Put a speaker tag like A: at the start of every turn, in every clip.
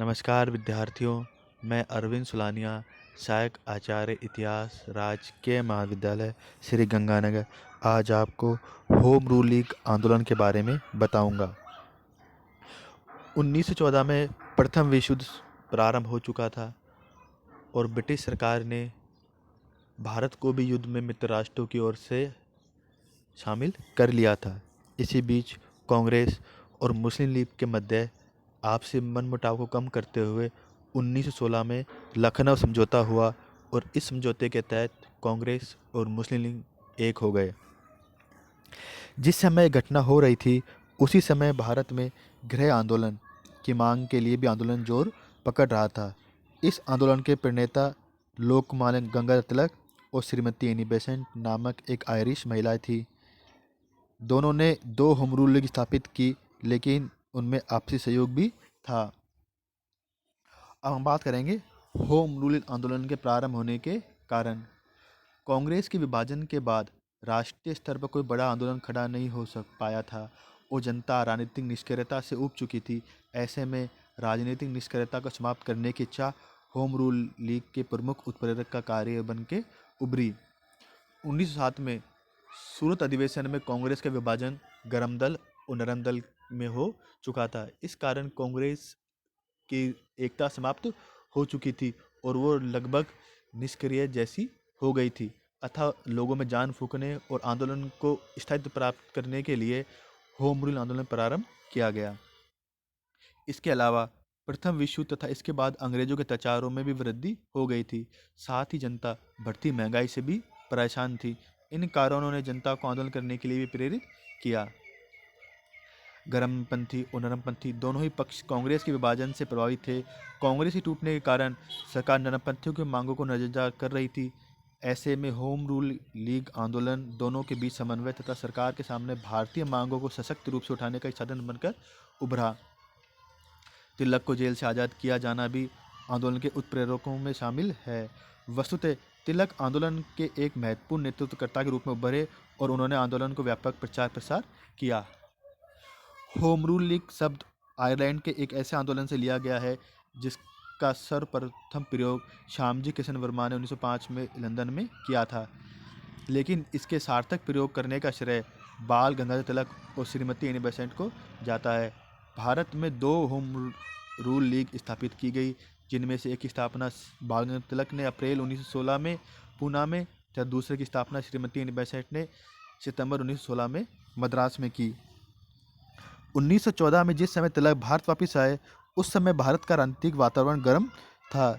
A: नमस्कार विद्यार्थियों, मैं अरविंद सुलानिया, सहायक आचार्य इतिहास, राजकीय महाविद्यालय श्री गंगानगर, आज आपको होम रूल लीग आंदोलन के बारे में बताऊंगा। 1914 में प्रथम विश्व युद्ध प्रारंभ हो चुका था और ब्रिटिश सरकार ने भारत को भी युद्ध में मित्र राष्ट्रों की ओर से शामिल कर लिया था। इसी बीच कांग्रेस और मुस्लिम लीग के मध्य आपसी मनमुटाव को कम करते हुए 1916 में लखनऊ समझौता हुआ और इस समझौते के तहत कांग्रेस और मुस्लिम लीग एक हो गए। जिस समय घटना हो रही थी उसी समय भारत में गृह आंदोलन की मांग के लिए भी आंदोलन जोर पकड़ रहा था। इस आंदोलन के प्रणेता लोकमान्य गंगाधर तिलक और श्रीमती एनी बेसेंट नामक एक आयरिश महिला थी। दोनों ने दो होम रूल लीग स्थापित की, लेकिन उनमें आपसी सहयोग भी था। अब हम बात करेंगे होम रूल आंदोलन के प्रारंभ होने के कारण। कांग्रेस के विभाजन के बाद राष्ट्रीय स्तर पर कोई बड़ा आंदोलन खड़ा नहीं हो पाया था और जनता राजनीतिक निष्क्रियता से ऊब चुकी थी। ऐसे में राजनीतिक निष्क्रियता को समाप्त करने की इच्छा होम रूल लीग के प्रमुख उत्प्रेरक का कार्य बन के उभरी। 1907 में सूरत अधिवेशन में कांग्रेस का विभाजन गर्म दल और नरम दल में हो चुका था। इस कारण कांग्रेस की एकता समाप्त हो चुकी थी और वो लगभग निष्क्रिय जैसी हो गई थी। अतः लोगों में जान फूंकने और आंदोलन को स्थायित्व प्राप्त करने के लिए होम रूल आंदोलन प्रारंभ किया गया। इसके अलावा प्रथम विश्व युद्ध तथा इसके बाद अंग्रेजों के अत्याचारों में भी वृद्धि हो गई थी। साथ ही जनता बढ़ती महंगाई से भी परेशान थी। इन कारणों ने जनता को आंदोलन करने के लिए भी प्रेरित किया। गर्मपंथी और नरमपंथी दोनों ही पक्ष कांग्रेस के विभाजन से प्रभावित थे। कांग्रेस के टूटने के कारण सरकार नरमपंथियों की मांगों को नजरअंदाज कर रही थी। ऐसे में होम रूल लीग आंदोलन दोनों के बीच समन्वय तथा सरकार के सामने भारतीय मांगों को सशक्त रूप से उठाने का एक साधन बनकर उभरा। तिलक को जेल से आज़ाद किया जाना भी आंदोलन के उत्प्रेरकों में शामिल है। वस्तुतः तिलक आंदोलन के एक महत्वपूर्ण नेतृत्वकर्ता के रूप में उभरे और उन्होंने आंदोलन को व्यापक प्रचार प्रसार किया। होम रूल लीग शब्द आयरलैंड के एक ऐसे आंदोलन से लिया गया है जिसका सर्वप्रथम प्रयोग श्यामजी कृष्ण वर्मा ने 1905 में लंदन में किया था, लेकिन इसके सार्थक प्रयोग करने का श्रेय बाल गंगाधर तिलक और श्रीमती एनी बेसेंट को जाता है। भारत में दो होम रूल लीग स्थापित की गई, जिनमें से एक की स्थापना बाल गंगाधर तिलक ने अप्रैल 1916 में पूना में तथा दूसरे की स्थापना श्रीमती एनी बेसेंट ने सितंबर 1916 में मद्रास में की। 1914 में जिस समय तिलक भारत वापस आए उस समय भारत का राजनीतिक वातावरण गर्म था।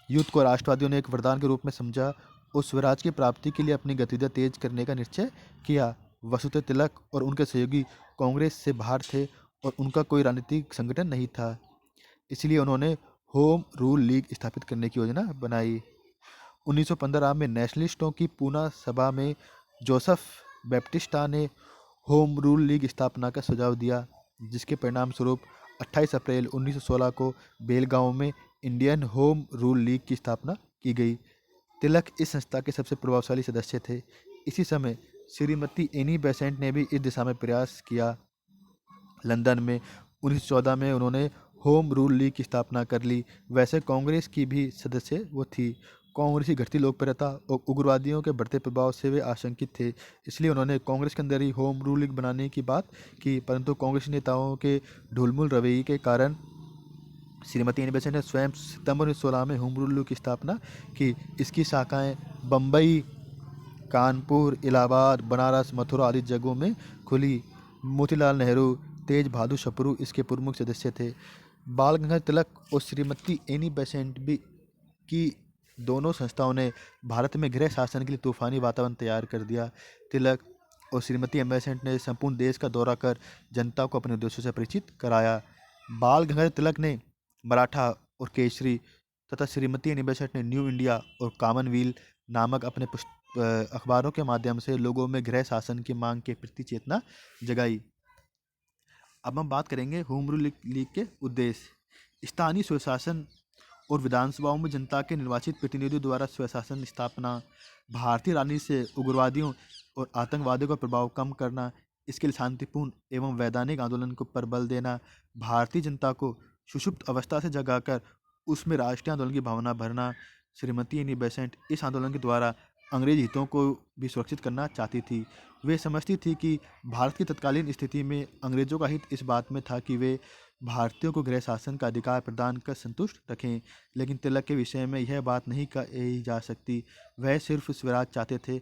A: युद्ध को राष्ट्रवादियों ने एक वरदान के रूप में समझा और स्वराज की प्राप्ति के लिए अपनी गतिविधियां तेज करने का निश्चय किया। वसुतः तिलक और उनके सहयोगी कांग्रेस से बाहर थे और उनका कोई राजनीतिक संगठन नहीं था, इसलिए उन्होंने होम रूल लीग स्थापित करने की योजना बनाई। 1915 में नेशनलिस्टों की पूना सभा में जोसेफ बैप्टिस्टा ने होम रूल लीग स्थापना का सुझाव दिया, जिसके परिणाम स्वरूप 28 अप्रैल 1916 को बेलगांव में इंडियन होम रूल लीग की स्थापना की गई। तिलक इस संस्था के सबसे प्रभावशाली सदस्य थे। इसी समय श्रीमती एनी बेसेंट ने भी इस दिशा में प्रयास किया। लंदन में 1914 में उन्होंने होम रूल लीग की स्थापना कर ली। वैसे कांग्रेस की भी सदस्य वो थी। कांग्रेस की घटती लोकप्रियता और उग्रवादियों के बढ़ते प्रभाव से वे आशंकित थे, इसलिए उन्होंने कांग्रेस के अंदर ही होम रूल लीग बनाने की बात की, परंतु कांग्रेसी नेताओं के ढुलमुल रवैये के कारण श्रीमती एनी बेसेंट ने स्वयं सितंबर 1916 में होम रूल लीग की स्थापना की। इसकी शाखाएं बम्बई, कानपुर, इलाहाबाद, बनारस, मथुरा आदि जगहों में खुली। मोतीलाल नेहरू, तेज बहादुर सप्रू इसके प्रमुख सदस्य थे। बाल गंगाधर तिलक और श्रीमती एनी बेसेंट भी की दोनों संस्थाओं ने भारत में गृह शासन के लिए तूफानी वातावरण तैयार कर दिया। तिलक और श्रीमती एनी बेसेंट ने संपूर्ण देश का दौरा कर जनता को अपने उद्देश्यों से परिचित कराया। बाल गंगाधर तिलक ने मराठा और केसरी तथा श्रीमती एनी बेसेंट ने न्यू इंडिया और कॉमनवेल्थ नामक अपने अखबारों के माध्यम से लोगों में गृह शासन की मांग के प्रति चेतना जगाई। अब हम बात करेंगे होम रूल लीग के उद्देश्य। स्थानीय स्वशासन और विधानसभाओं में जनता के निर्वाचित प्रतिनिधियों द्वारा स्वशासन स्थापना, भारतीय राजनीति से उग्रवादियों और आतंकवादियों का प्रभाव कम करना, इसके लिए शांतिपूर्ण एवं वैधानिक आंदोलन को पर बल देना, भारतीय जनता को सुषुप्त अवस्था से जगाकर उसमें राष्ट्रीय आंदोलन की भावना भरना। श्रीमती एनी बेसेंट इस आंदोलन के द्वारा अंग्रेज हितों को भी सुरक्षित करना चाहती थी। वे समझती थी कि भारत की तत्कालीन स्थिति में अंग्रेजों का हित इस बात में था कि वे भारतीयों को गृह शासन का अधिकार प्रदान कर संतुष्ट रखें, लेकिन तिलक के विषय में यह बात नहीं कही जा सकती। वह सिर्फ स्वराज चाहते थे,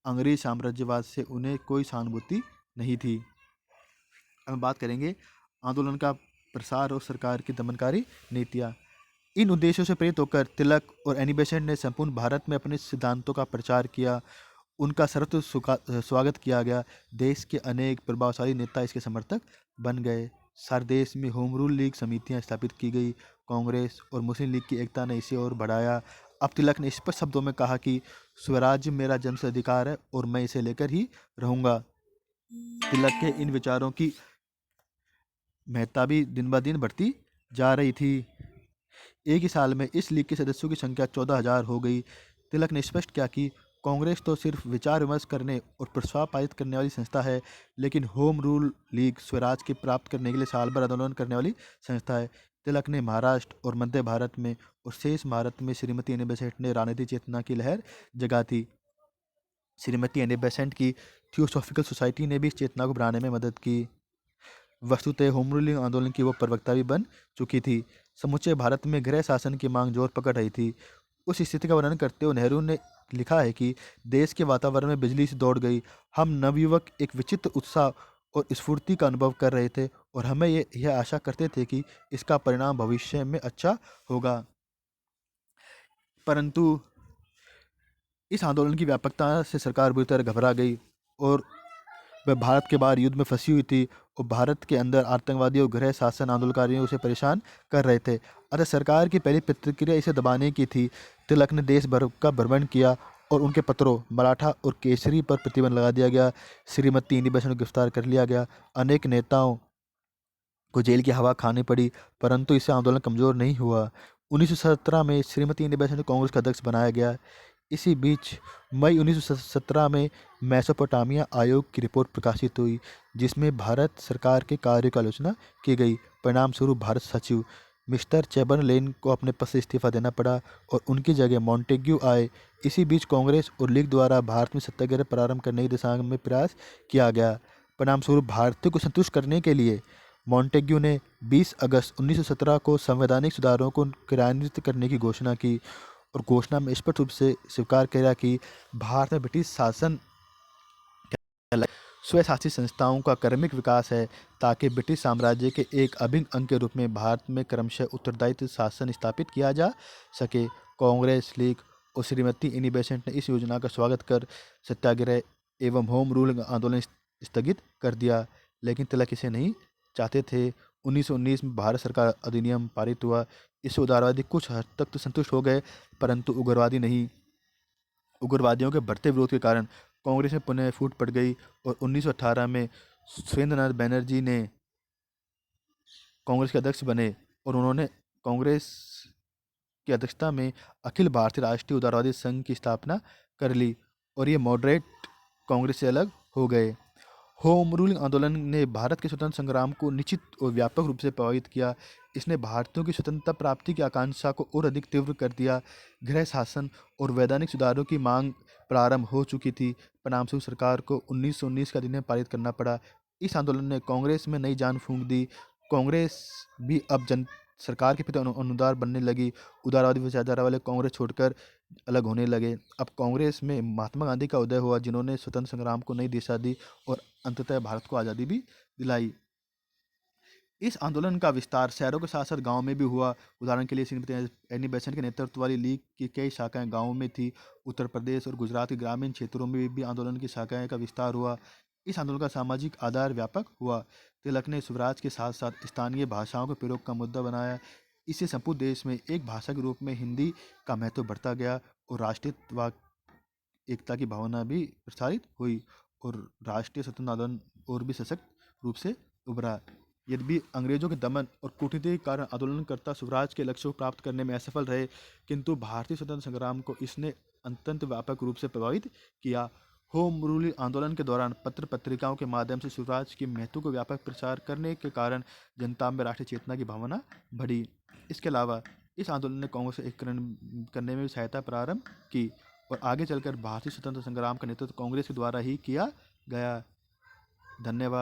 A: अंग्रेज साम्राज्यवाद से उन्हें कोई सहानुभूति नहीं थी। अब हम बात करेंगे आंदोलन का प्रसार और सरकार की दमनकारी नीतियाँ। इन उद्देश्यों से प्रेरित होकर तिलक और एनी बेसेंट ने संपूर्ण भारत में अपने सिद्धांतों का प्रचार किया। उनका सर्वत्र स्वागत किया गया। देश के अनेक प्रभावशाली नेता इसके समर्थक बन गए। सारे देश में होम रूल लीग समितियां स्थापित की गई। कांग्रेस और मुस्लिम लीग की एकता ने इसे और बढ़ाया। अब तिलक ने स्पष्ट शब्दों में कहा कि स्वराज्य मेरा जन्मसिद्ध अधिकार है और मैं इसे लेकर ही रहूंगा। तिलक के इन विचारों की महत्ता भी दिन ब दिन बढ़ती जा रही थी। एक ही साल में इस लीग के सदस्यों की संख्या 14,000 हो गई। तिलक ने स्पष्ट किया कि कांग्रेस तो सिर्फ विचार विमर्श करने और प्रस्ताव पारित करने वाली संस्था है, लेकिन होम रूल लीग स्वराज के प्राप्त करने के लिए साल भर आंदोलन करने वाली संस्था है। तिलक ने महाराष्ट्र और मध्य भारत में और शेष भारत में श्रीमती एनी बेसेंट ने राजनीतिक चेतना की लहर जगा थी। श्रीमती एनी बेसेंट की थियोसॉफिकल सोसाइटी ने भी इस चेतना को बढ़ाने में मदद की। वस्तुतः होम रूलिंग आंदोलन की वो प्रवक्ता भी बन चुकी थी। समूचे भारत में गृह शासन की मांग जोर पकड़ रही थी। उस स्थिति का वर्णन करते हुए नेहरू ने लिखा है कि देश के वातावरण में बिजली से दौड़ गई। हम नवयुवक एक विचित्र उत्साह और स्फूर्ति का अनुभव कर रहे थे और हमें यह आशा करते थे कि इसका परिणाम भविष्य में अच्छा होगा। परंतु इस आंदोलन की व्यापकता से सरकार बुरी तरह घबरा गई और वह भारत के बाहर युद्ध में फंसी हुई थी और भारत के अंदर आतंकवादी और गृह शासन आंदोलनकारियों उसे परेशान कर रहे थे। अतः सरकार की पहली प्रतिक्रिया इसे दबाने की थी। तिलक ने देश भर का भ्रमण किया और उनके पत्रों मराठा और केसरी पर प्रतिबंध लगा दिया गया। श्रीमती एनी बेसेंट को गिरफ्तार कर लिया गया। अनेक नेताओं को जेल की हवा खानी पड़ी, परंतु इससे आंदोलन कमजोर नहीं हुआ। 1917 में श्रीमती एनी बेसेंट को कांग्रेस का अध्यक्ष बनाया गया। इसी बीच मई 1917 में मेसोपोटामिया आयोग की रिपोर्ट प्रकाशित हुई, जिसमें भारत सरकार के कार्य की आलोचना की गई। परिणाम स्वरूप भारत सचिव मिस्टर चैम्बरलेन को अपने पद से इस्तीफा देना पड़ा और उनकी जगह मॉन्टेग्यू आए। इसी बीच कांग्रेस और लीग द्वारा भारत में सत्याग्रह प्रारंभ करने की दिशा में प्रयास किया गया। परिणाम स्वरूप भारतीयों को संतुष्ट करने के लिए मॉन्टेग्यू ने 20 अगस्त 1917 को संवैधानिक सुधारों को क्रियान्वित करने की घोषणा की और घोषणा में स्पष्ट रूप से स्वीकार किया कि भारत में ब्रिटिश शासन स्वशासित संस्थाओं का क्रमिक विकास है, ताकि ब्रिटिश साम्राज्य के एक अभिन्न अंग के रूप में भारत में क्रमशः उत्तरदायित्व शासन स्थापित किया जा सके। कांग्रेस, लीग और श्रीमती एनी बेसेंट ने इस योजना का स्वागत कर सत्याग्रह एवं होम रूल आंदोलन स्थगित कर दिया, लेकिन तिलक इसे नहीं चाहते थे। 1919 में भारत सरकार अधिनियम पारित हुआ। इससे उदारवादी कुछ हद तक तो संतुष्ट हो गए, परंतु उग्रवादी नहीं। उग्रवादियों के बढ़ते विरोध के कारण कांग्रेस में पुनः फूट पड़ गई और 1918 में सुरेंद्रनाथ बैनर्जी ने कांग्रेस के अध्यक्ष बने और उन्होंने कांग्रेस की अध्यक्षता में अखिल भारतीय राष्ट्रीय उदारवादी संघ की स्थापना कर ली और ये मॉडरेट कांग्रेस से अलग हो गए। होम रूलिंग आंदोलन ने भारत के स्वतंत्र संग्राम को निश्चित और व्यापक रूप से प्रभावित किया। इसने भारतीयों की स्वतंत्रता प्राप्ति की आकांक्षा को और अधिक तीव्र कर दिया। गृह शासन और वैधानिक सुधारों की मांग प्रारंभ हो चुकी थी। परिणामस्वरूप सरकार को 1919 का अधिनियम पारित करना पड़ा। इस आंदोलन ने कांग्रेस में नई जान फूंक दी। कांग्रेस भी अब सरकार के प्रति अनुदार बनने लगी। उदारवादी विचारधारा वाले कांग्रेस छोड़कर अलग होने लगे। अब कांग्रेस में महात्मा गांधी का उदय हुआ, जिन्होंने स्वतंत्र संग्राम को नई दिशा दी और अंततः भारत को आज़ादी भी दिलाई। इस आंदोलन का विस्तार शहरों के साथ साथ गाँव में भी हुआ। उदाहरण के लिए श्रीमती एनी बेसेंट के नेतृत्व वाली लीग की कई शाखाएं गाँवों में थी। उत्तर प्रदेश और गुजरात के ग्रामीण क्षेत्रों में भी आंदोलन की शाखाएं का विस्तार हुआ। इस आंदोलन का सामाजिक आधार व्यापक हुआ। तिलक ने स्वराज के साथ साथ स्थानीय भाषाओं के प्रयोग का मुद्दा बनाया। इससे संपूर्ण देश में एक भाषा के रूप में हिंदी का महत्व बढ़ता गया और राष्ट्रीयता एकता की भावना भी प्रसारित हुई और राष्ट्रीय स्वतंत्र आंदोलन और भी सशक्त रूप से उभरा। यद्यपि अंग्रेजों के दमन और कूटनीति के कारण आंदोलनकर्ता स्वराज के लक्ष्य को प्राप्त करने में असफल रहे, किंतु भारतीय स्वतंत्र संग्राम को इसने अत्यंत व्यापक रूप से प्रभावित किया। होम रूल आंदोलन के दौरान पत्र पत्रिकाओं के माध्यम से स्वराज के महत्व को व्यापक प्रचार करने के कारण जनता में राष्ट्रीय चेतना की भावना बढ़ी। इसके अलावा इस आंदोलन ने कांग्रेस को एकीकरण करने में भी सहायता प्रारंभ की और आगे चलकर भारतीय स्वतंत्रता संग्राम का नेतृत्व कांग्रेस के द्वारा ही किया गया। धन्यवाद।